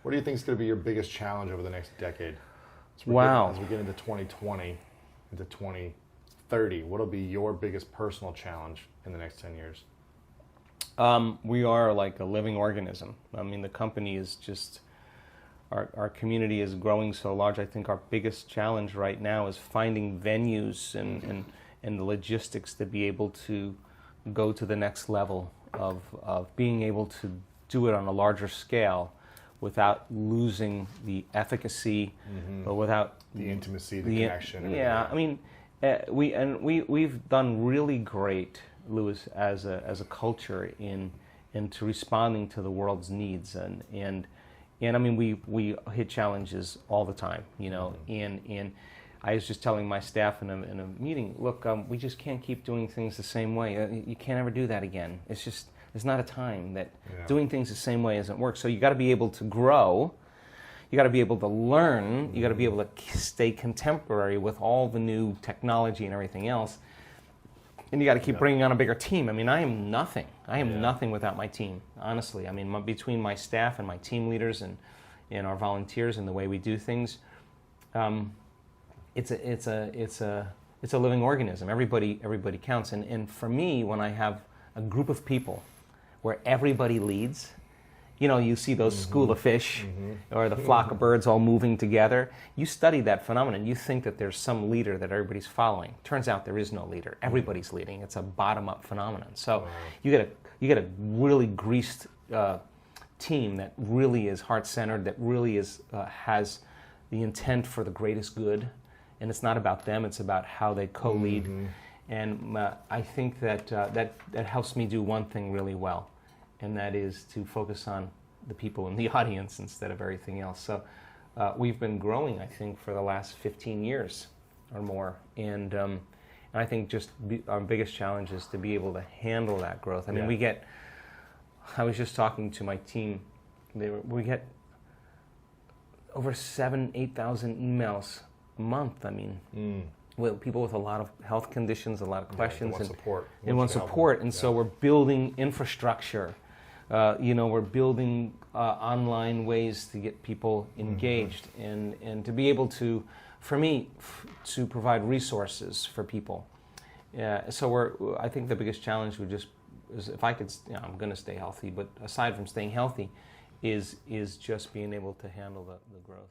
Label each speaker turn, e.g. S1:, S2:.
S1: What do you think is going to be your biggest challenge over the next decade?
S2: Wow.
S1: As we get into 2020, into 2030, what will be your biggest personal challenge in the next 10 years?
S2: We are like a living organism. I mean, the company is just, our community is growing so large. I think our biggest challenge right now is finding venues and the logistics to be able to go to the next level of being able to do it on a larger scale without losing the efficacy, but without
S1: the intimacy, the connection.
S2: Yeah, I mean, we've done really great, Louis, as a culture into responding to the world's needs, and I mean, we hit challenges all the time, you know. And I was just telling my staff in a meeting, look, we just can't keep doing things the same way. You can't ever do that again. It's just, there's not a time that doing things the same way doesn't work. So you got to be able to grow, you got to be able to learn, you got to be able to stay contemporary with all the new technology and everything else, and you got to keep bringing on a bigger team. I mean, I am nothing. I am nothing without my team, honestly. I mean, between my staff and my team leaders and our volunteers and the way we do things, it's a living organism. Everybody counts. And for me, when I have a group of people where everybody leads, you know, you see those school of fish or the flock of birds all moving together. You study that phenomenon. You think that there's some leader that everybody's following. Turns out there is no leader. Everybody's leading. It's a bottom-up phenomenon. So you get a really greased team that really is heart-centered, that really is has the intent for the greatest good. And it's not about them. It's about how they co-lead. And I think that helps me do one thing really well, and that is to focus on the people in the audience instead of everything else. So we've been growing, I think, for the last 15 years or more. And I think just our biggest challenge is to be able to handle that growth. I mean, I was just talking to my team, we get over 8,000 emails a month. I mean, with people with a lot of health conditions, a lot of questions,
S1: and want support.
S2: And so we're building infrastructure. We're building online ways to get people engaged and to be able to, for me, to provide resources for people. So I think the biggest challenge is if I could, I'm going to stay healthy, but aside from staying healthy, is just being able to handle the growth.